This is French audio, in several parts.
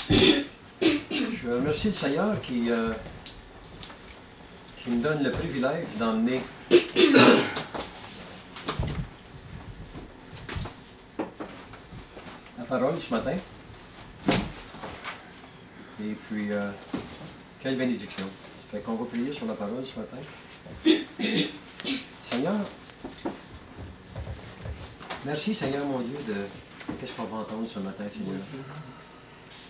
Je remercie le Seigneur qui me donne le privilège d'emmener la parole ce matin. Et puis, quelle bénédiction. Ça fait qu'on va prier sur la parole ce matin. Seigneur, merci Seigneur mon Dieu de qu'est-ce qu'on va entendre ce matin, Seigneur.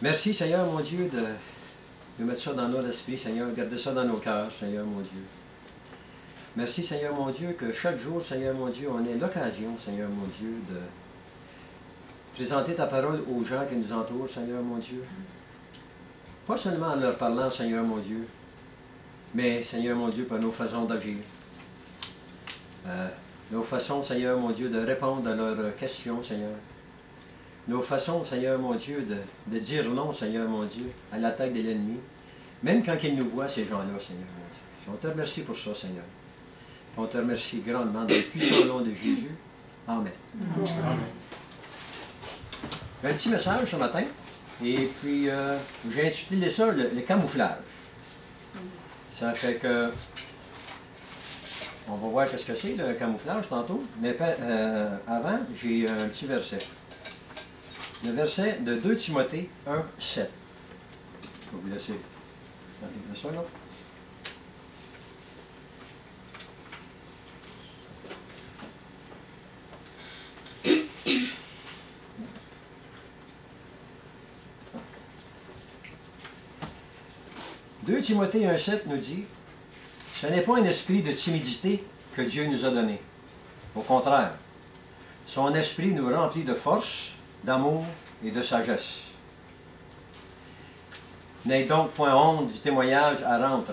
Merci Seigneur mon Dieu de mettre ça dans notre esprit, Seigneur, garder ça dans nos cœurs, Seigneur mon Dieu. Merci Seigneur mon Dieu que chaque jour, Seigneur mon Dieu, on ait l'occasion, Seigneur mon Dieu, de présenter ta parole aux gens qui nous entourent, Seigneur mon Dieu. Pas seulement en leur parlant, Seigneur mon Dieu, mais, Seigneur mon Dieu, par nos façons d'agir. Nos façons, Seigneur mon Dieu, de répondre à leurs questions, Seigneur. Nos façons, Seigneur mon Dieu, de dire non, Seigneur mon Dieu, à l'attaque de l'ennemi, même quand ils nous voient, ces gens-là, Seigneur mon Dieu. On te remercie pour ça, Seigneur. On te remercie grandement dans le puissant nom de Jésus. Amen. Amen. Un petit message ce matin, et puis j'ai intitulé ça le camouflage. Ça fait que, on va voir qu'est-ce que c'est le camouflage tantôt, mais avant, j'ai un petit verset. Le verset de 2 Timothée 1, 7. Je vais vous laisser regarder ça là. « 2 Timothée 1,7 nous dit « Ce n'est pas un esprit de timidité que Dieu nous a donné. Au contraire, son esprit nous remplit de force, d'amour et de sagesse. N'ayez donc point honte du témoignage à rendre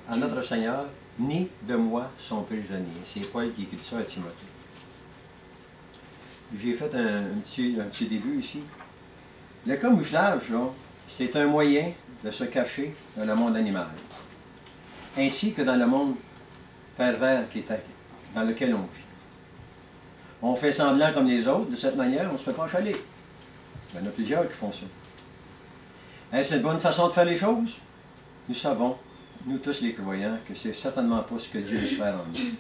à notre Seigneur, ni de moi son prisonnier. » C'est Paul qui écrit ça à Timothée. J'ai fait un petit début ici. Le camouflage, c'est un moyen de se cacher dans le monde animal, ainsi que dans le monde pervers dans lequel on vit. On fait semblant comme les autres, de cette manière, on ne se fait pas chaler. Il y en a plusieurs qui font ça. Est-ce une bonne façon de faire les choses? Nous savons, nous tous les croyants, que c'est certainement pas ce que Dieu espère en nous.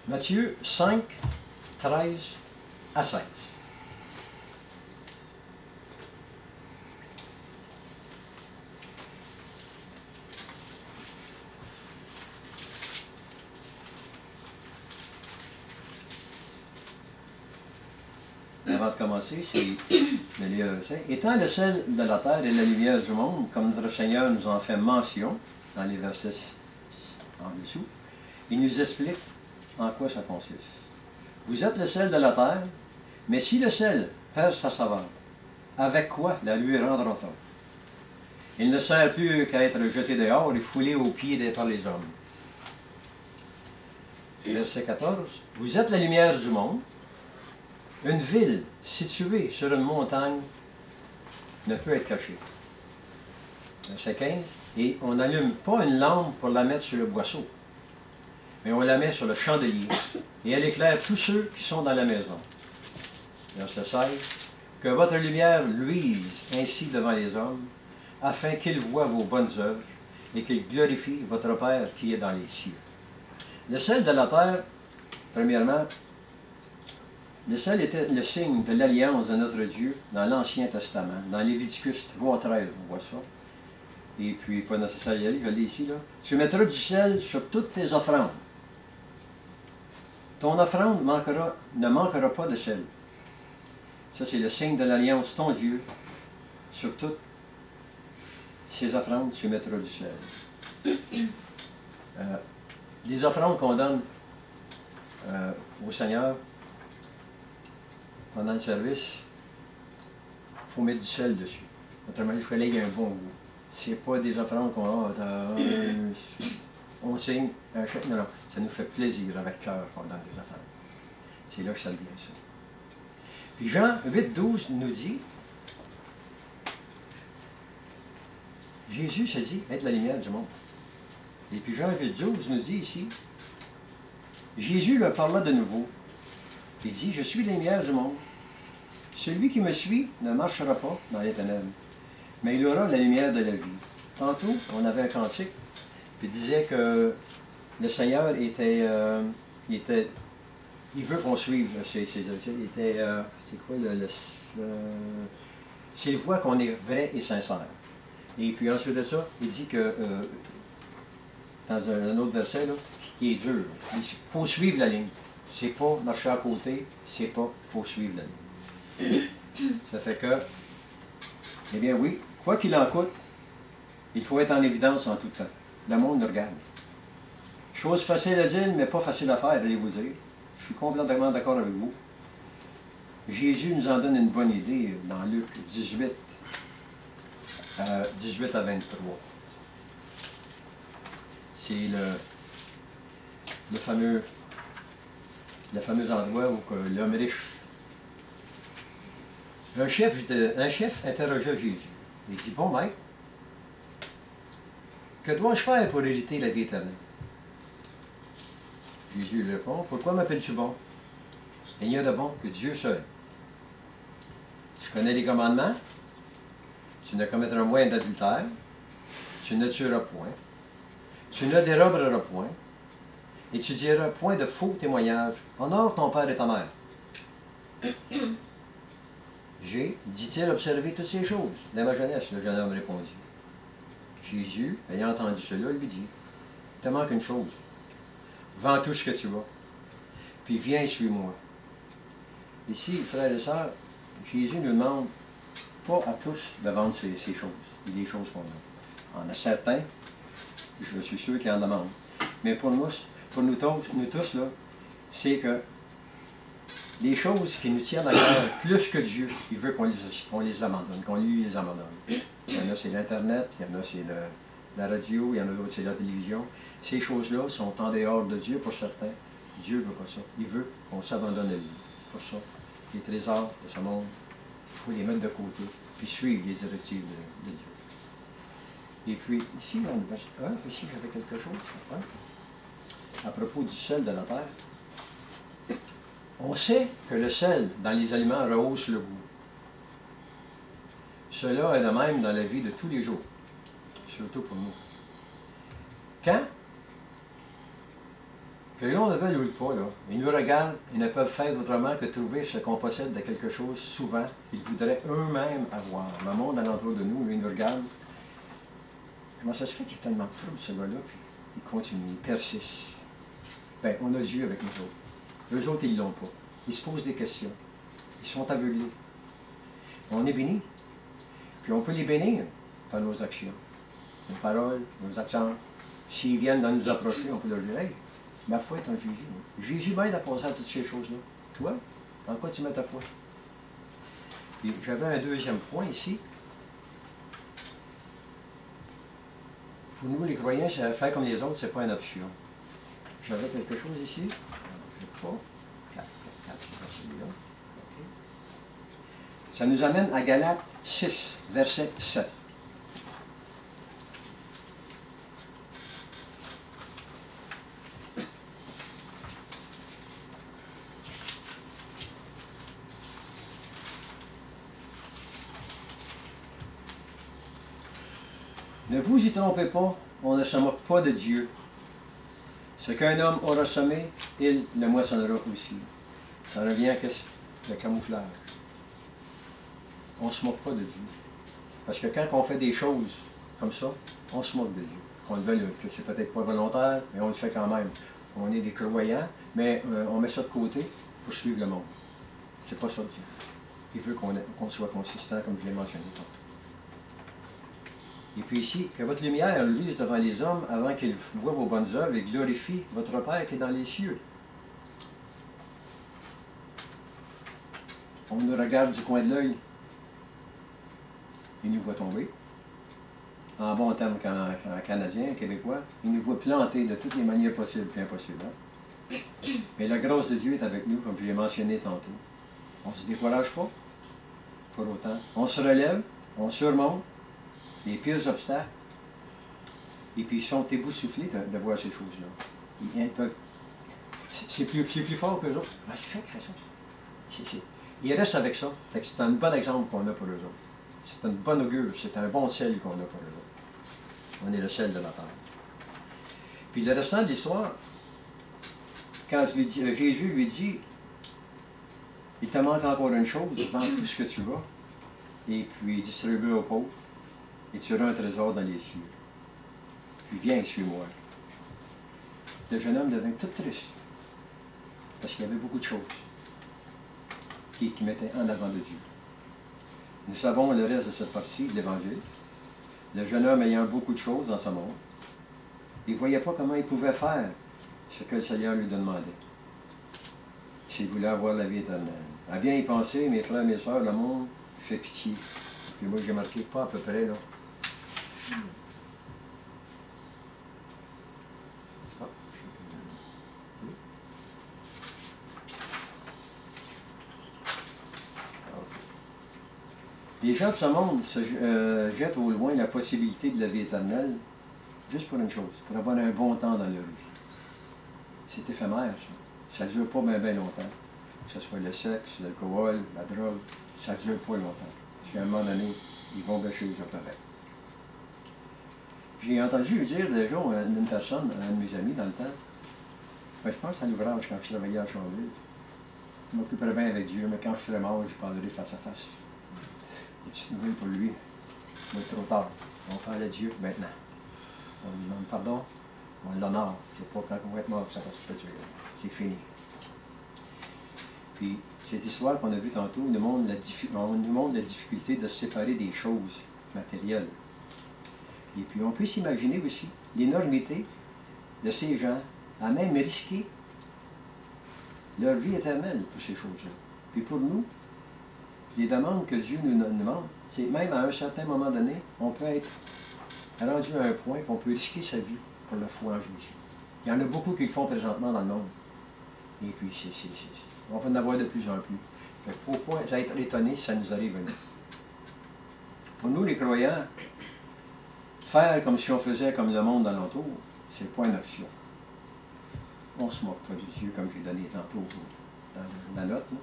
Matthieu 5, 13 à 16. Avant de commencer, c'est de lire le verset. « Étant le sel de la terre et la lumière du monde, comme notre Seigneur nous en fait mention, dans les versets en dessous, il nous explique en quoi ça consiste. Vous êtes le sel de la terre, mais si le sel perd sa saveur, avec quoi la lui rendra-t-on? Il ne sert plus qu'à être jeté dehors et foulé aux pieds par les hommes. » Verset 14. « Vous êtes la lumière du monde. Une ville située sur une montagne ne peut être cachée. » Verset 15. « Et on n'allume pas une lampe pour la mettre sur le boisseau, mais on la met sur le chandelier, et elle éclaire tous ceux qui sont dans la maison. » Verset 16. « Que votre lumière luise ainsi devant les hommes, afin qu'ils voient vos bonnes œuvres, et qu'ils glorifient votre Père qui est dans les cieux. » Le sel de la terre, premièrement, le sel était le signe de l'alliance de notre Dieu dans l'Ancien Testament. Dans Léviticus 3,13, on voit ça. Et puis, pas nécessaire d'y aller, je l'ai ici, là. « Tu mettras du sel sur toutes tes offrandes. Ton offrande ne manquera pas de sel. » Ça, c'est le signe de l'alliance, ton Dieu. Sur toutes ces offrandes, tu mettras du sel. Les offrandes qu'on donne au Seigneur, pendant le service, il faut mettre du sel dessus. Autrement, il faut qu'il y ait un bon goût. Ce n'est pas des offrandes qu'on a, on signe un chèque. Non, non, ça nous fait plaisir avec cœur qu'on donne des offrandes. C'est là que ça vient, ça. Puis Jean 8, 12 nous dit, Jésus se dit être la lumière du monde. Et puis Jean 8, 12 nous dit ici, Jésus leur parla de nouveau. Il dit, je suis la lumière du monde. Celui qui me suit ne marchera pas dans les ténèbres, mais il aura la lumière de la vie. Tantôt, on avait un cantique, puis il disait que le Seigneur il veut qu'on suive ses c'est quoi c'est le voie qu'on est vrai et sincère. Et puis ensuite de ça, il dit que, dans un autre verset, là, il est dur. Il faut suivre la ligne. C'est pas marcher à côté, c'est pas, il faut suivre la ligne. Ça fait que, eh bien oui, quoi qu'il en coûte, il faut être en évidence en tout temps. Le monde nous regarde. Chose facile à dire, mais pas facile à faire, allez-vous dire. Je suis complètement d'accord avec vous. Jésus nous en donne une bonne idée dans Luc 18, 18 à 23. C'est le fameux endroit où l'homme riche, un chef interrogea Jésus. Il dit, bon maître, que dois-je faire pour hériter la vie éternelle? Jésus lui répond, pourquoi m'appelles-tu bon? Il n'y a de bon que Dieu seul. Tu connais les commandements, tu ne commettras point d'adultère, tu ne tueras point, tu ne déroberas point, et tu diras point de faux témoignages. Honore ton père et ta mère. J'ai, dit-il, observé toutes ces choses. Dès ma jeunesse, le jeune homme répondit. Jésus, ayant entendu cela, lui dit, il te manque une chose. Vends tout ce que tu as, puis viens et suis-moi. Ici, frères et sœurs, Jésus nous demande pas à tous de vendre ces choses, les choses qu'on a. On a certains, je suis sûr qu'ils en demandent. Mais pour nous tous, là, c'est que les choses qui nous tiennent à cœur plus que Dieu, il veut qu'on les abandonne, qu'on lui les abandonne. Il y en a, c'est l'Internet, il y en a, c'est la radio, il y en a d'autres, c'est la télévision. Ces choses-là sont en dehors de Dieu pour certains. Dieu ne veut pas ça. Il veut qu'on s'abandonne à lui. C'est pour ça. Les trésors de ce monde, il faut les mettre de côté, puis suivre les directives de Dieu. Et puis, ici, dans le verset 1, ici, j'avais quelque chose. À propos du sel de la terre. On sait que le sel dans les aliments rehausse le goût. Cela est de même dans la vie de tous les jours, surtout pour nous. Quand que l'on ne veut pas, là, ils nous regardent et ne peuvent faire autrement que trouver ce qu'on possède de quelque chose, souvent, ils voudraient eux-mêmes avoir. Le monde alentour de nous, ils nous regardent. Comment ça se fait qu'il est tellement trouble, ce gars-là, puis il continue, il persiste. Bien, on a Dieu avec nous autres. Eux autres, ils ne l'ont pas. Ils se posent des questions. Ils sont aveuglés. On est bénis. Puis on peut les bénir par nos actions, nos paroles, nos accents. S'ils viennent dans nous approcher, on peut leur dire, hey, ma foi est en Jésus. Jésus m'aide à passer à toutes ces choses-là. Toi, dans quoi tu mets ta foi? Et j'avais un deuxième point ici. Pour nous, les croyants, faire comme les autres, ce n'est pas une option. J'avais quelque chose ici. Je ne sais pas. Celui-là. Okay. Ça nous amène à Galates 6, verset 7. Ne vous y trompez pas, on ne se moque pas de Dieu. Ce qu'un homme aura semé, il le moissonnera aussi. Ça revient à le camouflage. On ne se moque pas de Dieu. Parce que quand on fait des choses comme ça, on se moque de Dieu. Qu'on le veuille, que c'est peut-être pas volontaire, mais on le fait quand même. On est des croyants, mais on met ça de côté pour suivre le monde. C'est pas ça Dieu. Il veut qu'on soit consistant, comme je l'ai mentionné tantôt. Et puis ici, que votre lumière luise devant les hommes avant qu'ils voient vos bonnes œuvres et glorifient votre Père qui est dans les cieux. On nous regarde du coin de l'œil. Il nous voit tomber. En bon terme canadien, québécois, il nous voit planter de toutes les manières possibles et impossibles. Hein? Mais la grâce de Dieu est avec nous, comme je l'ai mentionné tantôt. On ne se décourage pas, pour autant. On se relève, on surmonte les pires obstacles, et puis ils sont éboussoufflés de voir ces choses-là. C'est plus fort qu'eux autres. Ah, c'est fait qu'il fait ça. Ils restent avec ça. C'est un bon exemple qu'on a pour eux autres. C'est une bonne augure, c'est un bon sel qu'on a pour eux autres. On est le sel de la terre. Puis le restant de l'histoire, quand Jésus lui dit, il te manque encore une chose, vends tout ce que tu as, et puis distribue aux pauvres, et tu auras un trésor dans les cieux. Puis viens, suis-moi. Le jeune homme devint tout triste, parce qu'il y avait beaucoup de choses qui mettaient en avant de Dieu. Nous savons le reste de cette partie de l'Évangile. Le jeune homme ayant beaucoup de choses dans ce monde, il ne voyait pas comment il pouvait faire ce que le Seigneur lui demandait, s'il voulait avoir la vie éternelle. À bien y penser, mes frères et mes sœurs, le monde fait pitié. Puis moi, j'ai marqué pas à peu près, là. Les gens de ce monde jettent au loin la possibilité de la vie éternelle juste pour une chose, pour avoir un bon temps dans leur vie. C'est éphémère, ça. Ça ne dure pas bien longtemps. Que ce soit le sexe, l'alcool, la drogue, ça ne dure pas longtemps. Parce qu'à un moment donné, ils vont gâcher les appareils. J'ai entendu dire déjà une personne, un de mes amis dans le temps, ben, je pense à l'ouvrage quand je travaillais à Chambly. Je m'occuperais bien avec Dieu, mais quand je serai mort, je parlerai face à face. Des petites nouvelles pour lui. Il va être trop tard. On parle à Dieu maintenant. On lui demande pardon, on l'honore. C'est pas quand on va être mort que ça va se produire. C'est fini. Puis, cette histoire qu'on a vue tantôt nous montre la difficulté de se séparer des choses matérielles. Et puis, on peut s'imaginer aussi l'énormité de ces gens à même risquer leur vie éternelle pour ces choses-là. Puis pour nous, les demandes que Dieu nous demande, c'est même à un certain moment donné, on peut être rendu à un point qu'on peut risquer sa vie pour la foi en Jésus. Il y en a beaucoup qui le font présentement dans le monde. Et puis, on va en avoir de plus en plus. Il ne faut pas être étonné si ça nous arrive à nous. Pour nous, les croyants, faire comme si on faisait comme le monde alentour, c'est pas une option. On ne se moque pas de Dieu, comme j'ai donné tantôt dans la note. Là.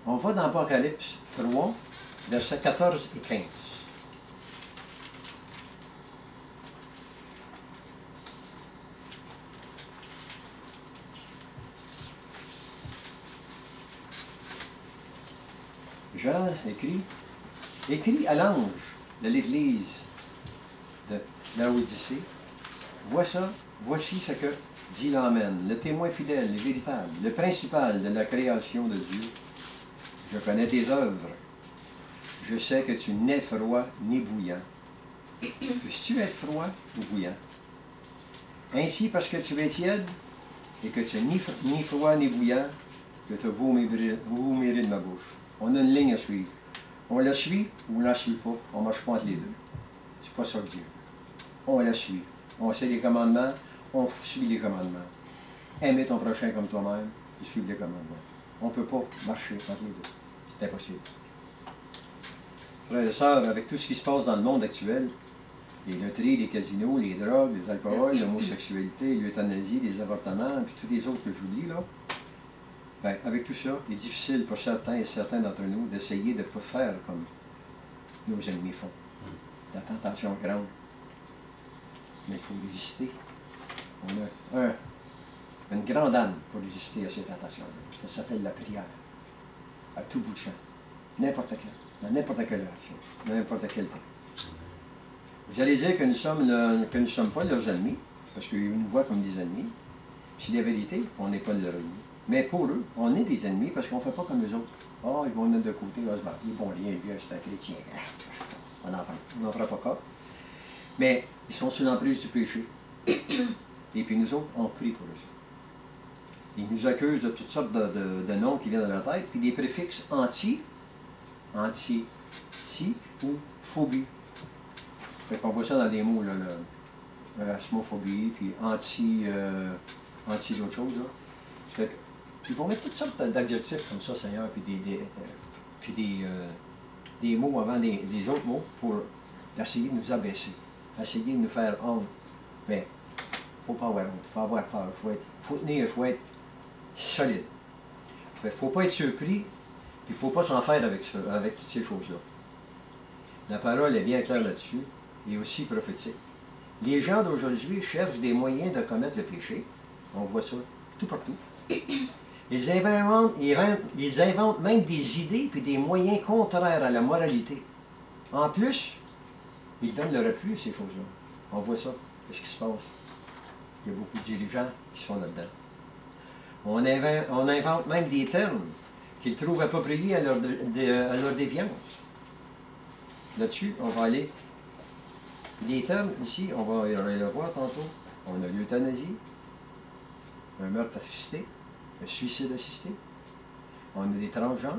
On va dans Apocalypse 3, versets 14 et 15. Jean écrit à l'ange de l'Église de Laodicée, voici ce que dit l'Amen, le témoin fidèle, le véritable, le principal de la création de Dieu. Je connais tes œuvres. Je sais que tu n'es froid ni bouillant. Puisses-tu être froid ou bouillant? Ainsi, parce que tu es tiède et que tu n'es ni froid ni bouillant, je te vomir de ma bouche. On a une ligne à suivre. On la suit ou on ne la suit pas. On ne marche pas entre les deux. C'est pas ça Dieu. On la suit. On sait les commandements, on suit les commandements. Aimer ton prochain comme toi-même, et suivre les commandements. On ne peut pas marcher entre les deux. C'est impossible. Frères et sœurs, avec tout ce qui se passe dans le monde actuel, les loteries, les casinos, les drogues, les alcools, l'homosexualité, l'euthanasie, les avortements, puis tous les autres que j'oublie, là, bien, avec tout ça, il est difficile pour certains et certains d'entre nous d'essayer de ne pas faire comme nos ennemis font. La tentation est grande. Mais il faut résister. On a une grande âme pour résister à ces tentations-là. Ça s'appelle la prière. À tout bout de champ. N'importe quel. Dans n'importe quelle heure. Dans n'importe quel temps. Vous allez dire que nous ne sommes pas leurs ennemis, parce qu'ils nous voient comme des ennemis. C'est la vérité, on n'est pas leurs ennemis. Mais pour eux, on est des ennemis parce qu'on ne fait pas comme eux autres. Ah, ils vont nous mettre de côté, là, ils vont rien, c'est un chrétien. On n'en fera pas cas. Mais ils sont sous l'emprise du péché. Et puis nous autres, on prie pour eux. Ils nous accusent de toutes sortes de noms qui viennent de leur tête, puis des préfixes anti, si ou phobie. Fait qu'on voit ça dans des mots, là, asmophobie, puis anti d'autres choses. Là. Fait ils vont mettre toutes sortes d'adjectifs comme ça, Seigneur, puis des mots avant des autres mots pour essayer de nous abaisser, essayer de nous faire honte. Mais il ne faut pas avoir honte, il faut avoir peur, il faut être solide. Il ne faut pas être surpris Il ne faut pas s'en faire avec ça, avec toutes ces choses-là. La parole est bien claire là-dessus, et aussi prophétique. Les gens d'aujourd'hui cherchent des moyens de commettre le péché. On voit ça tout partout. Ils inventent même des idées et des moyens contraires à la moralité. En plus, ils donnent leur appui à ces choses-là. On voit ça. Qu'est-ce qui se passe? Il y a beaucoup de dirigeants qui sont là-dedans. On invente même des termes qu'ils trouvent appropriés à leur déviance. Là-dessus, on va aller. Les termes, ici, on va le voir tantôt. On a l'euthanasie, un meurtre assisté, un suicide assisté. On a des transgenres,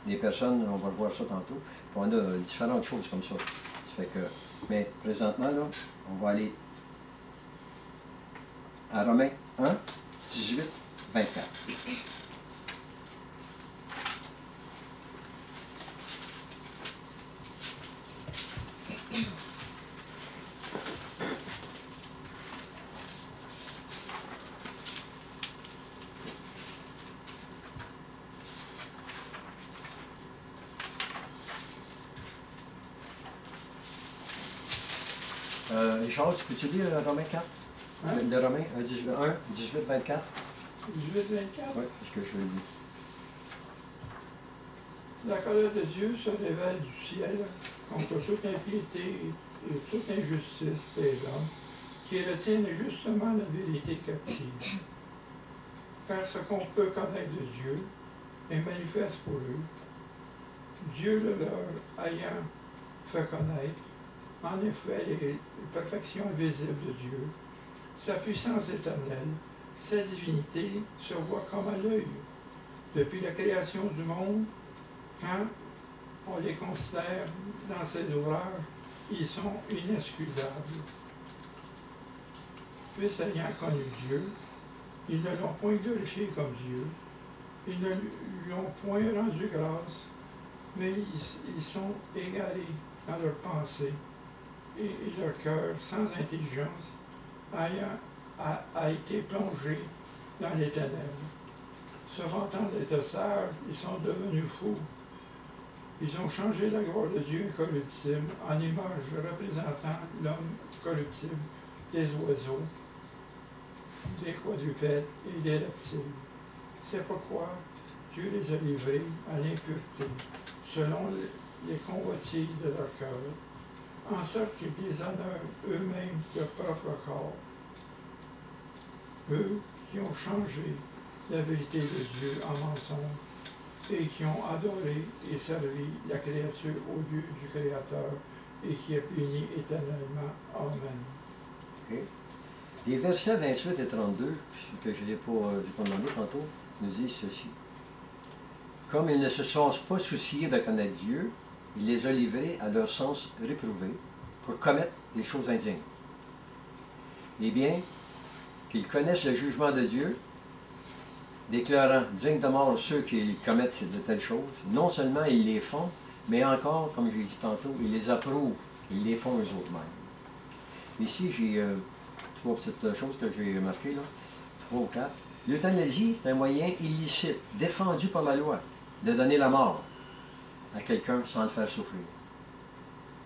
des personnes, on va voir ça tantôt. Puis on a différentes choses comme ça. Ça fait que, mais présentement, là, on va aller à Romains 1, 18, 24. Richard, peux-tu lire Romains 4? Hein? De Romains 1, 18, 24? 18, 24. Oui, parce que je le lis. La colère de Dieu se révèle du ciel contre toute impiété et toute injustice des hommes qui retiennent justement la vérité captive. Car ce qu'on peut connaître de Dieu est manifeste pour eux. Dieu le leur ayant fait connaître, en effet, les perfections invisibles de Dieu, sa puissance éternelle, sa divinité se voit comme à l'œil. Depuis la création du monde, quand on les considère dans ses ouvrages, ils sont inexcusables. Puisqu'ayant connu Dieu, ils ne l'ont point glorifié comme Dieu, ils ne lui ont point rendu grâce, mais ils sont égarés dans leurs pensées et leur cœur, sans intelligence, a été plongé dans les ténèbres. Se vantant d'être sages, ils sont devenus fous. Ils ont changé la gloire de Dieu incorruptible en image représentant l'homme corruptible, des oiseaux, des quadrupèdes et des reptiles. C'est pourquoi Dieu les a livrés à l'impureté, selon les convoitises de leur cœur, en sorte qu'ils déshonorent eux-mêmes leur propre corps. Eux qui ont changé la vérité de Dieu en mensonge et qui ont adoré et servi la créature au lieu du Créateur et qui est puni éternellement. Amen. Okay. Les versets 28 et 32, que je n'ai pas demandé tantôt, nous disent ceci. Comme ils ne se sont pas souciés de connaître Dieu, il les a livrés à leur sens réprouvé pour commettre des choses indignes. Eh bien, qu'ils connaissent le jugement de Dieu, déclarant dignes de mort ceux qui commettent de telles choses, non seulement ils les font, mais encore, comme j'ai dit tantôt, ils les approuvent, ils les font eux-mêmes. Ici, j'ai trois petites choses que j'ai marquées, là, 3 ou 4. L'euthanasie, c'est un moyen illicite, défendu par la loi, de donner la mort à quelqu'un sans le faire souffrir.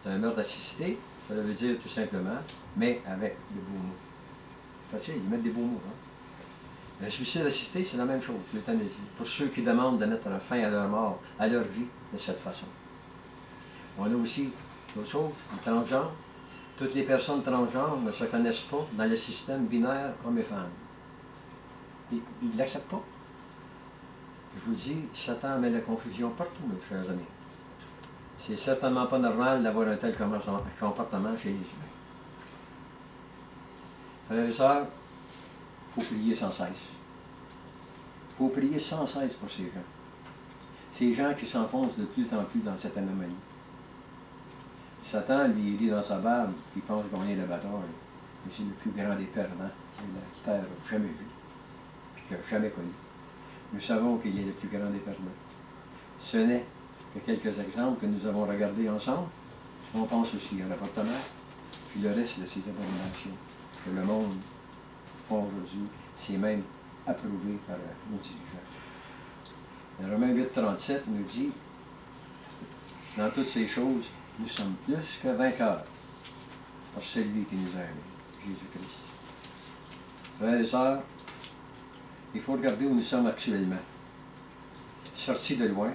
C'est un meurtre assisté, ça veut dire tout simplement, mais avec des beaux mots. Facile, ils mettent des beaux mots. Hein? Un suicide assisté, c'est la même chose, l'euthanasie, pour ceux qui demandent de mettre fin à leur mort, à leur vie, de cette façon. On a aussi d'autres choses, les transgenres. Toutes les personnes transgenres ne se connaissent pas dans le système binaire homme et femme. Ils ne l'acceptent pas. Je vous dis, Satan met la confusion partout, mes chers amis. C'est certainement pas normal d'avoir un tel comportement chez les humains. Frères et sœurs, il faut prier sans cesse. Il faut prier sans cesse pour ces gens. Ces gens qui s'enfoncent de plus en plus dans cette anomalie. Satan, lui, il lit dans sa barbe, il pense gagner la bataille. Mais c'est le plus grand des perdants que la terre n'a jamais vu, puis qu'il n'a jamais connu. Nous savons qu'il est le plus grand des perdants. Ce n'est que quelques exemples que nous avons regardés ensemble. On pense aussi à l'avortement, puis le reste de ces abominations que le monde fait aujourd'hui, c'est même approuvé par nos dirigeants. Romains 8, 37 nous dit, dans toutes ces choses, nous sommes plus que vainqueurs par celui qui nous a aimés, Jésus-Christ. Frères et sœurs, il faut regarder où nous sommes actuellement. Sortis de loin,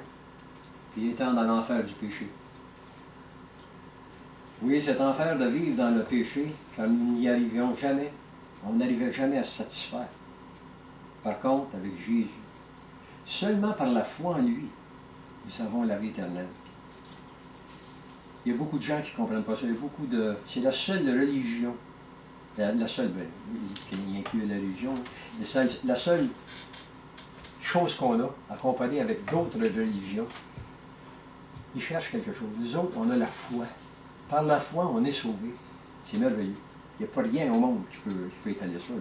puis étant dans l'enfer du péché. Oui, cet enfer de vivre dans le péché, comme nous n'y arrivions jamais, on n'arrivait jamais à se satisfaire. Par contre, avec Jésus, seulement par la foi en lui, nous avons la vie éternelle. Il y a beaucoup de gens qui ne comprennent pas ça. Il y a beaucoup de... C'est la seule religion, la seule, ben, qui inclut la religion, la seule chose qu'on a à comparer avec d'autres religions. Ils cherchent quelque chose. Nous autres, on a la foi. Par la foi, on est sauvés. C'est merveilleux. Il n'y a pas rien au monde qui peut étaler ça.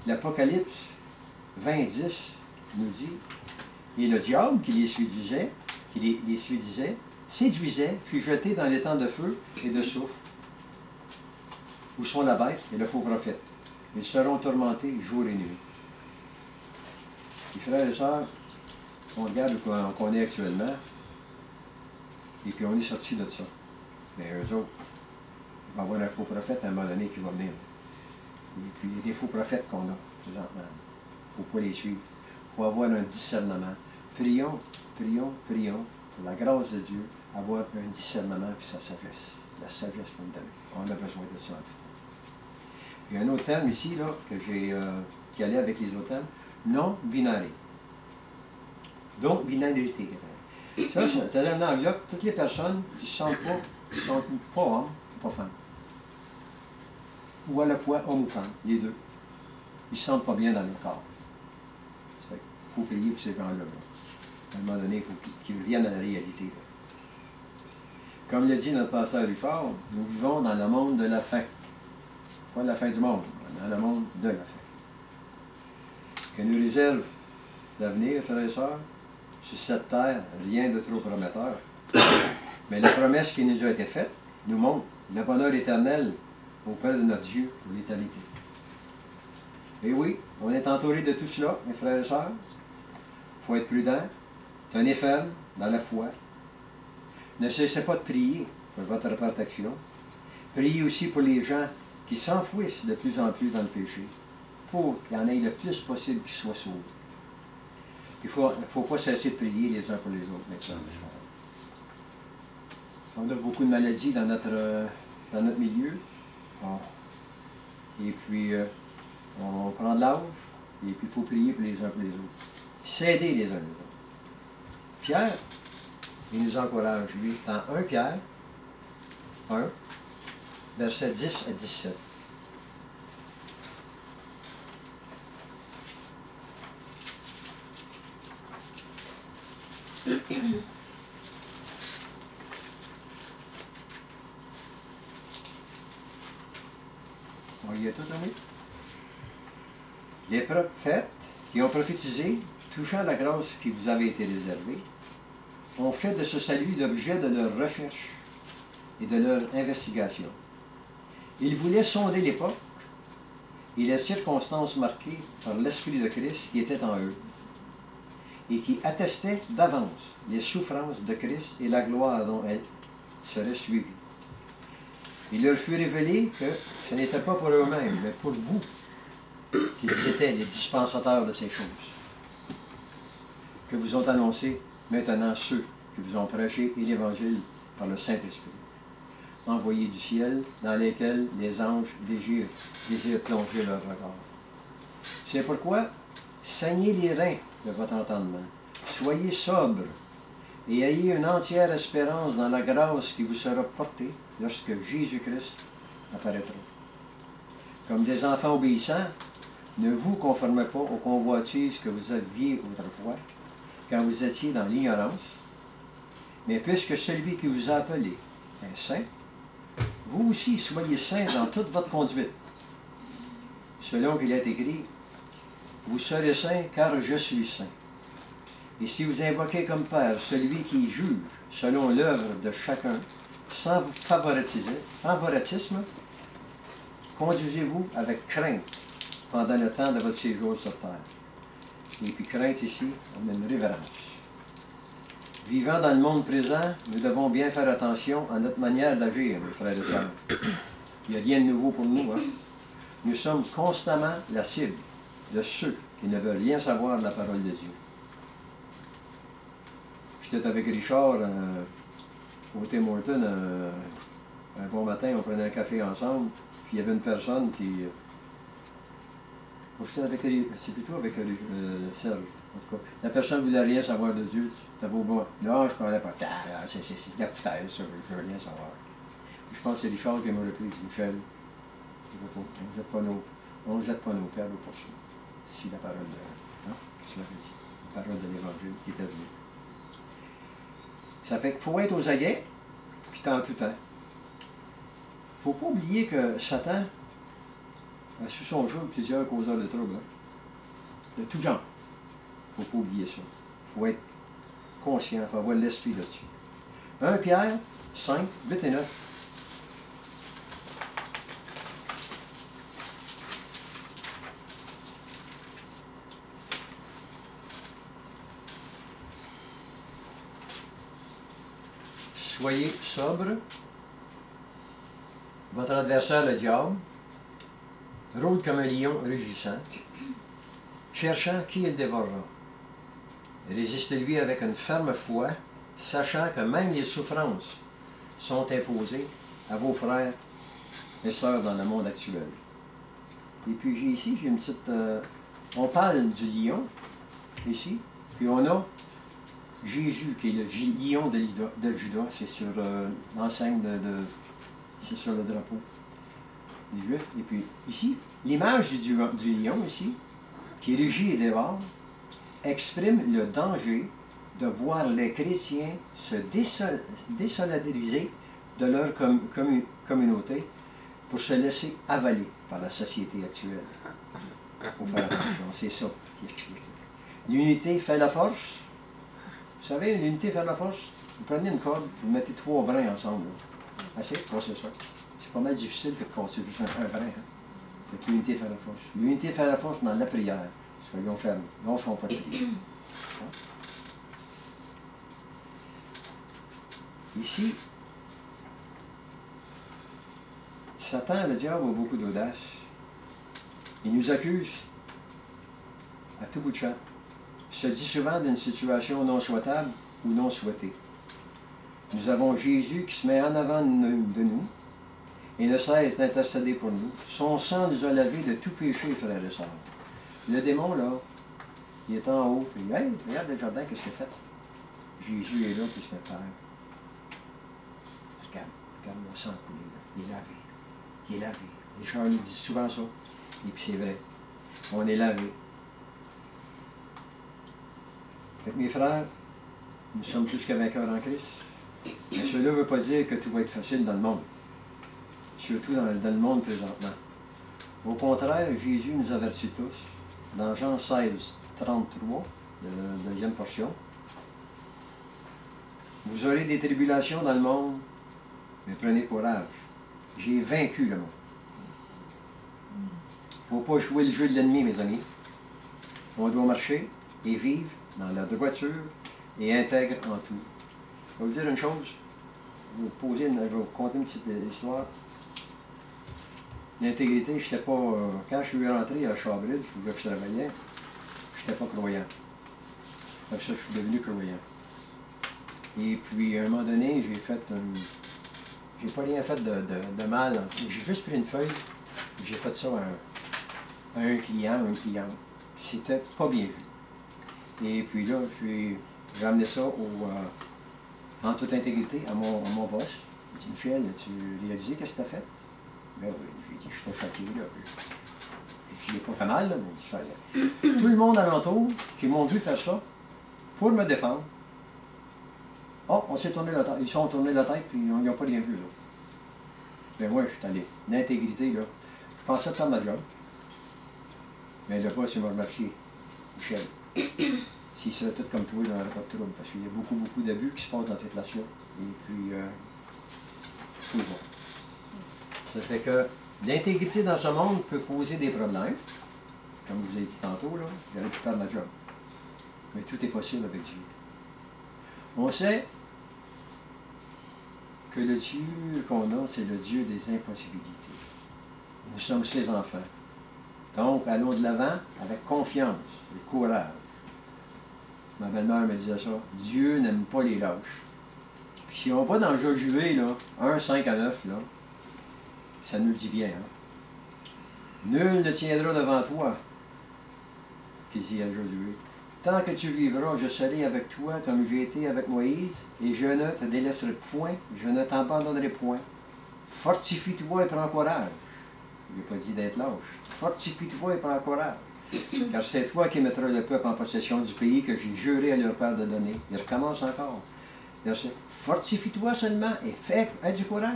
L'Apocalypse 20:10 nous dit, et le diable qui les séduisait, séduisait, fut jeté dans l'étang de feu et de soufre, où sont la bête et le faux prophète. Ils seront tourmentés jour et nuit. Les frères et sœurs, on regarde où on est actuellement, et puis on est sorti de ça. Mais eux autres, il va y avoir un faux prophète à un moment donné qui va venir. Et puis il y a des faux prophètes qu'on a présentement. Il ne faut pas les suivre. Il faut avoir un discernement. Prions, prions, prions, pour la grâce de Dieu, avoir un discernement et sa sagesse. La sagesse pour nous donner. On a besoin de ça en tout temps. Il y a un autre terme ici, là, que j'ai, qui allait avec les autres termes, non-binaire. Donc, binarité. Ça, c'est un englobe toutes les personnes qui ne sont pas hommes, pas femmes. Ou à la fois hommes ou femmes, les deux. Ils ne se sentent pas bien dans leur corps. Il faut payer pour ces gens-là. À un moment donné, il faut qu'ils reviennent à la réalité. Là. Comme l'a dit notre pasteur Richard, nous vivons dans le monde de la fin. Pas la fin du monde, dans le monde de la fin. Que nous réserve l'avenir, frères et sœurs, sur cette terre, rien de trop prometteur. Mais la promesse qui nous a été faite nous montre le bonheur éternel auprès de notre Dieu pour l'éternité. Et oui, on est entouré de tout cela, mes frères et sœurs. Il faut être prudent, tenez ferme dans la foi. Ne cessez pas de prier pour votre protection. Priez aussi pour les gens qui s'enfouissent de plus en plus dans le péché, pour qu'il y en ait le plus possible qui soient sauvés. Il ne faut pas cesser de prier les uns pour les autres maintenant. On a beaucoup de maladies dans notre milieu. Bon. Et puis, on prend de l'âge, et puis il faut prier pour les uns pour les autres. S'aider les uns les autres. Pierre, il nous encourage, lui, dans 1 Pierre 1, versets 10 à 17. On y est tout, oui. Les prophètes qui ont prophétisé, touchant la grâce qui vous avait été réservée, ont fait de ce salut l'objet de leur recherche et de leur investigation. Ils voulaient sonder l'époque et les circonstances marquées par l'Esprit de Christ qui était en eux et qui attestait d'avance les souffrances de Christ et la gloire dont elles seraient suivies. Il leur fut révélé que ce n'était pas pour eux-mêmes, mais pour vous qu'ils étaient les dispensateurs de ces choses, que vous ont annoncé maintenant ceux qui vous ont prêché l'Évangile par le Saint-Esprit, envoyé du ciel, dans lesquels les anges désirent plonger leur regard. C'est pourquoi, saignez les reins de votre entendement, soyez sobres, et ayez une entière espérance dans la grâce qui vous sera portée lorsque Jésus-Christ apparaîtra. Comme des enfants obéissants, ne vous conformez pas aux convoitises que vous aviez autrefois, quand vous étiez dans l'ignorance, mais puisque celui qui vous a appelé est saint, vous aussi soyez saints dans toute votre conduite. Selon qu'il est écrit, vous serez saints car je suis saint. Et si vous invoquez comme Père celui qui juge selon l'œuvre de chacun, sans favoritisme, conduisez-vous avec crainte pendant le temps de votre séjour sur terre. Et puis crainte ici, on a une révérence. Vivant dans le monde présent, nous devons bien faire attention à notre manière d'agir, mes frères et sœurs. Il n'y a rien de nouveau pour nous. Hein? Nous sommes constamment la cible de ceux qui ne veulent rien savoir de la parole de Dieu. J'étais avec Richard au Tim Hortons un bon matin, on prenait un café ensemble, puis il y avait une personne qui... J'étais avec, c'est plutôt avec Serge, en tout cas. La personne ne voulait rien savoir de Dieu, tu avais au bon. Non, je ne connais pas. C'est de la foutaise, ça, je ne veux rien savoir. Puis je pense que c'est Richard qui m'a repris, dit Michel, on ne jette pas nos perles au poursuit. Si la parole de... Non, tu l'avais dit. La parole de l'Évangile qui était venue. Ça fait qu'il faut être aux aguets, puis en tout temps. Il ne faut pas oublier que Satan a sous son joug plusieurs causeurs de troubles. Hein? De tout genre. Il ne faut pas oublier ça. Il faut être conscient, il faut avoir l'esprit là-dessus. 1 Pierre 5, 8 et 9. Soyez sobre. Votre adversaire, le diable, rôde comme un lion rugissant, cherchant qui il dévorera. Résistez-lui avec une ferme foi, sachant que même les souffrances sont imposées à vos frères et sœurs dans le monde actuel. Et puis j'ai une petite... on parle du lion, ici, puis on a Jésus, qui est le lion de Juda, c'est sur l'enseigne c'est sur le drapeau des Juifs. Et puis ici, l'image du lion, ici, qui rugit et dévore, exprime le danger de voir les chrétiens se désolidariser de leur communauté pour se laisser avaler par la société actuelle. Il faut faire attention, c'est ça qui explique. L'unité fait la force. Vous savez, l'unité fait la force. Vous prenez une corde, vous mettez 3 brins ensemble. Assez, c'est ça. C'est pas mal difficile que de casser juste un brin. Hein? Fait que l'unité fait la force. L'unité fait la force dans la prière. Soyons fermes. Non, je ne pas de prière. Hein? Ici, Satan, le diable, a beaucoup d'audace. Il nous accuse à tout bout de champ. Se dit souvent d'une situation non souhaitable ou non souhaitée. Nous avons Jésus qui se met en avant de nous et ne cesse d'intercéder pour nous. Son sang nous a lavé de tout péché, frères et sœurs. Le démon, là, il est en haut, puis hey, regarde le jardin, qu'est-ce qu'il a fait? Jésus est là, puis il se met par. Regarde le sang couler, là. Il est lavé. Il est lavé. Les gens nous disent souvent ça. Et puis c'est vrai. On est lavé. Fait que mes frères, nous sommes plus que vainqueurs en Christ. Mais cela ne veut pas dire que tout va être facile dans le monde. Surtout dans le monde présentement. Au contraire, Jésus nous avertit tous, dans Jean 16, 33, la deuxième portion. Vous aurez des tribulations dans le monde, mais prenez courage. J'ai vaincu le monde. Il ne faut pas jouer le jeu de l'ennemi, mes amis. On doit marcher et vivre dans la droiture et intègre en tout. Je vais vous dire une chose. Je vais vous conter une petite histoire. L'intégrité, je n'étais pas... quand je suis rentré à Chabridge, où je travaillais, je n'étais pas croyant. Comme ça, je suis devenu croyant. Et puis, à un moment donné, j'ai fait j'ai pas rien fait de mal. J'ai juste pris une feuille, j'ai fait ça à un client, une cliente. C'était pas bien vu. Et puis là, j'ai amené ça en toute intégrité à mon boss. Il dit, Michel, as-tu réalisé qu'est-ce que tu as fait? Ben oui, j'ai dit, je suis choqué, là. Je n'ai pas fait mal, là, mais il fallait. Tout le monde alentour qui m'ont vu faire ça pour me défendre. Oh, on s'est tourné la tête. Ils se sont tournés la tête, puis ils n'ont pas rien vu, là. Ben moi, je suis allé. L'intégrité, là. Je pensais faire ma job. Mais le boss, il m'a remercié. Michel. S'il serait tout comme toi, il n'aurait pas de trouble, parce qu'il y a beaucoup, beaucoup d'abus qui se passent dans ces places-là. Et puis, faut le voir. Ça fait que l'intégrité dans ce monde peut causer des problèmes. Comme je vous ai dit tantôt, là, j'aurais pu perdre ma job. Mais tout est possible avec Dieu. On sait que le Dieu qu'on a, c'est le Dieu des impossibilités. Nous sommes ses enfants. Donc, allons de l'avant avec confiance et courage. Ma belle-mère me disait ça. Dieu n'aime pas les lâches. Puis si on va dans Josué, là, 1, 5 à 9, là, ça nous le dit bien. Hein? Nul ne tiendra devant toi, qu'il dit à Josué. Tant que tu vivras, je serai avec toi comme j'ai été avec Moïse, et je ne te délaisserai point, je ne t'abandonnerai point. Fortifie-toi et prends courage. Il n'a pas dit d'être lâche. Fortifie-toi et prends courage. Car c'est toi qui mettras le peuple en possession du pays que j'ai juré à leur père de donner. Il recommence encore. Fortifie-toi seulement et aie du courage,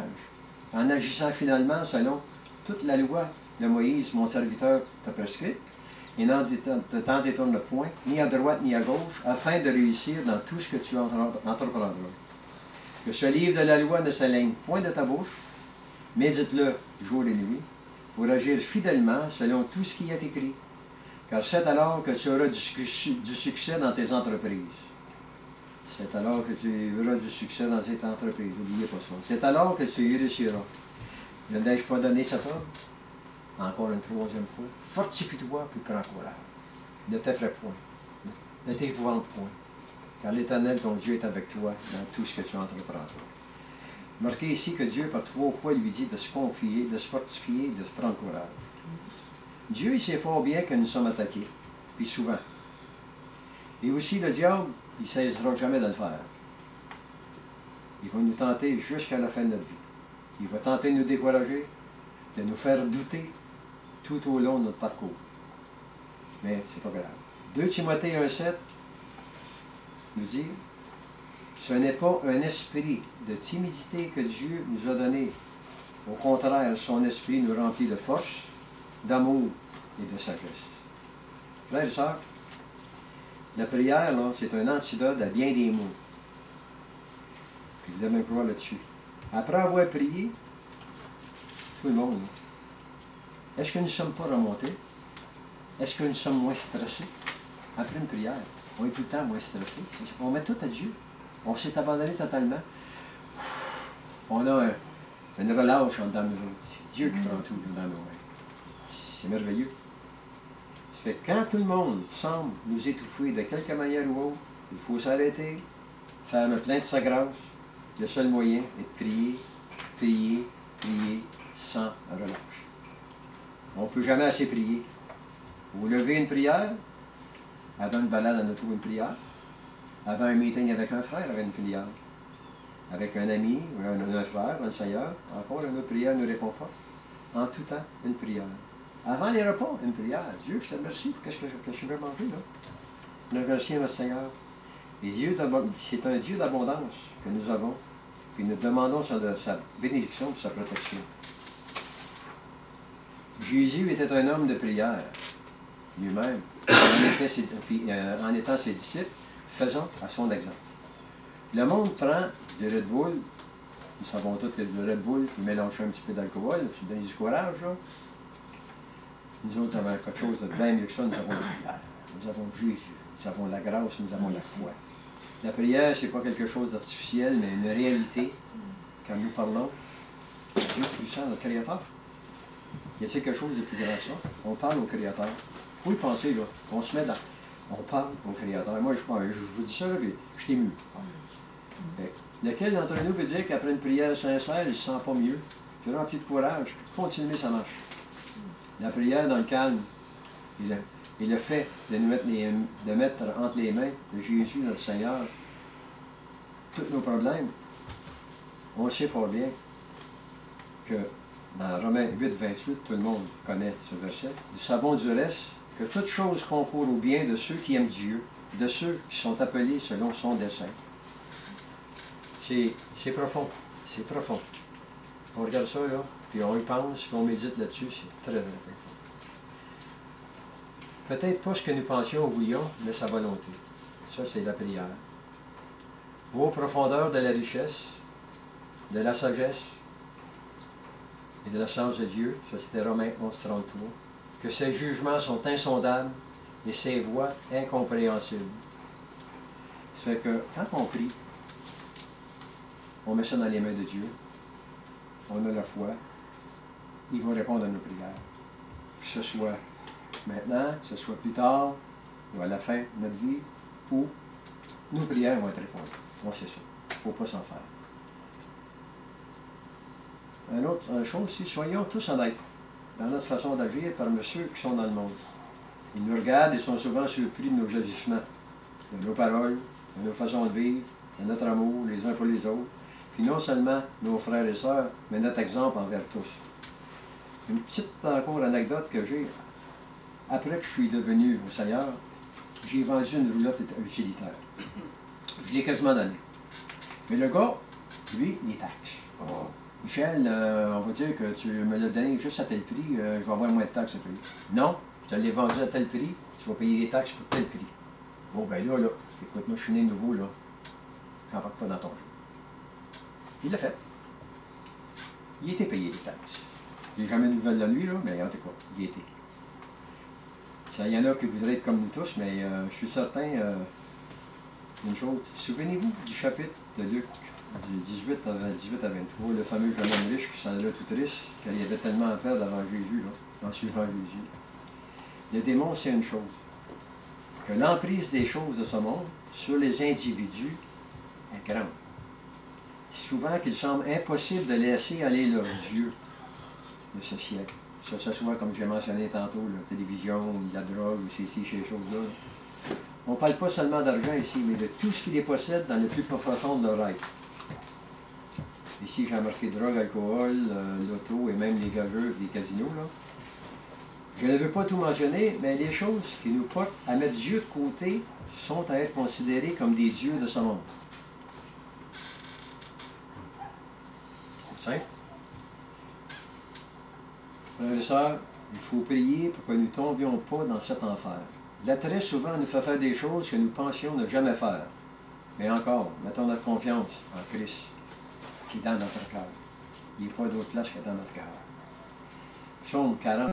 en agissant finalement selon toute la loi de Moïse, mon serviteur, t'a prescrite, et n'en t'en détourne point, ni à droite ni à gauche, afin de réussir dans tout ce que tu entreprendras. Que ce livre de la loi ne s'éloigne point de ta bouche, médite-le jour et nuit, pour agir fidèlement selon tout ce qui est écrit. Car c'est alors que tu auras du succès dans tes entreprises. C'est alors que tu auras du succès dans tes entreprises. N'oubliez pas ça. C'est alors que tu y réussiras. Ne n'ai-je pas donné cet ordre? Encore une troisième fois. Fortifie-toi puis prends courage. Ne t'effraie point. Ne t'épouvante point. Car l'Éternel, ton Dieu, est avec toi dans tout ce que tu entreprendras. Marquez ici que Dieu, par 3 fois, lui dit de se confier, de se fortifier, de se prendre courage. Dieu, il sait fort bien que nous sommes attaqués, puis souvent. Et aussi, le diable, il ne cessera jamais de le faire. Il va nous tenter jusqu'à la fin de notre vie. Il va tenter de nous décourager, de nous faire douter tout au long de notre parcours. Mais c'est pas grave. 2 Timothée 1,7 nous dit, ce n'est pas un esprit de timidité que Dieu nous a donné. Au contraire, son esprit nous remplit de force, d'amour et de sagesse. Frères et sœurs, la prière, c'est un antidote à bien des maux. Puis vous devez me croire là-dessus. Après avoir prié, tout le monde, est-ce que nous ne sommes pas remontés? Est-ce que nous sommes moins stressés? Après une prière, on est tout le temps moins stressé. On met tout à Dieu. On s'est abandonné totalement. On a une relâche en dedans de nous autres. C'est Dieu qui prend tout dans nos mains. C'est merveilleux. Ça fait que quand tout le monde semble nous étouffer de quelque manière ou autre, il faut s'arrêter, faire le plein de sa grâce. Le seul moyen est de prier, prier, prier sans relâche. On ne peut jamais assez prier. Vous levez une prière, avant une balade en auto, une prière, avant un meeting avec un frère, avec une prière, avec un ami, ou un frère, un seigneur, encore une autre prière nous réconforte. En tout temps, une prière. Avant les repas, une prière. Dieu, je te remercie pour ce que je vais manger là. Je remercie notre Seigneur. Et Dieu, c'est un Dieu d'abondance que nous avons. Puis nous demandons sa bénédiction, sa protection. Jésus était un homme de prière, lui-même. En étant ses disciples, faisons à son exemple. Le monde prend du Red Bull. Nous savons tous que le Red Bull, il mélange un petit peu d'alcool, ça donne du courage, là. Nous autres, nous avons quelque chose de bien mieux que ça, nous avons la prière. Nous avons Jésus, nous avons la grâce, nous avons la foi. La prière, ce n'est pas quelque chose d'artificiel, mais une réalité. Quand nous parlons, Dieu puissant, notre Créateur. Y a-t-il quelque chose de plus grand que ça? On parle au Créateur. Vous pouvez penser, là, on se met dans... On parle au Créateur. Moi, je vous dis ça, là, puis je suis ému. Lequel d'entre nous peut dire qu'après une prière sincère, il ne se sent pas mieux? Il a rempli de courage, puis continuer sa marche. La prière dans le calme, et le fait de nous mettre entre les mains de Jésus, notre Seigneur, tous nos problèmes, on sait fort bien que dans Romains 8, 28, tout le monde connaît ce verset. Nous savons du reste que toute chose concourt au bien de ceux qui aiment Dieu, de ceux qui sont appelés selon son dessein. C'est profond, c'est profond. On regarde ça, là, puis on y pense, puis on médite là-dessus, c'est très, très profond. Peut-être pas ce que nous pensions ou voulions, mais sa volonté. Ça, c'est la prière. Aux profondeurs de la richesse, de la sagesse et de la science de Dieu, ça c'était Romains 11, 33, que ses jugements sont insondables et ses voies incompréhensibles. Ça fait que quand on prie, on met ça dans les mains de Dieu, on a la foi, il va répondre à nos prières. Que ce soit maintenant, que ce soit plus tard, ou à la fin de notre vie, où nos prières vont être répondues. On sait ça. Il ne faut pas s'en faire. Une autre chose aussi, soyons tous honnêtes dans notre façon d'agir parmi ceux qui sont dans le monde. Ils nous regardent et sont souvent surpris de nos agissements, de nos paroles, de nos façons de vivre, de notre amour les uns pour les autres. Puis non seulement nos frères et sœurs, mais notre exemple envers tous. Une petite encore anecdote que j'ai, après que je suis devenu au Seigneur, j'ai vendu une roulotte utilitaire. Je l'ai quasiment donné. Mais le gars, lui, les taxes. Oh. Michel, on va dire que tu me l'as donné juste à tel prix, je vais avoir moins de taxes à payer. Non, je te l'ai vendu à tel prix, tu vas payer les taxes pour tel prix. Bon, ben là, écoute, moi je suis né nouveau, là, n'embarque pas dans ton jeu. Il l'a fait. Il était payé les taxes. J'ai jamais de nouvelles de lui, là, mais en tout cas, il était. Il y en a qui voudraient être comme nous tous, mais je suis certain d'une chose. Souvenez-vous du chapitre de Luc, du 18 à 23, le fameux jeune homme riche qui s'en allait tout riche, car il avait tellement à perdre avant Jésus, là, en suivant Jésus. Le démon, c'est une chose, que l'emprise des choses de ce monde sur les individus est grande. Souvent qu'il semble impossible de laisser aller leurs dieux de ce siècle. Que ce soit, comme j'ai mentionné tantôt, la télévision, la drogue, ou ces choses-là. On ne parle pas seulement d'argent ici, mais de tout ce qui les possède dans le plus profond de leur être. Ici, j'ai marqué drogue, alcool, l'auto et même les gageurs des casinos. Là. Je ne veux pas tout mentionner, mais les choses qui nous portent à mettre Dieu de côté sont à être considérées comme des dieux de ce monde. C'est simple. Frères et sœurs, il faut prier pour que nous ne tombions pas dans cet enfer. L'attrait souvent nous fait faire des choses que nous pensions ne jamais faire. Mais encore, mettons notre confiance en Christ, qui est dans notre cœur. Il n'y a pas d'autre place que dans notre cœur. Psaume 40.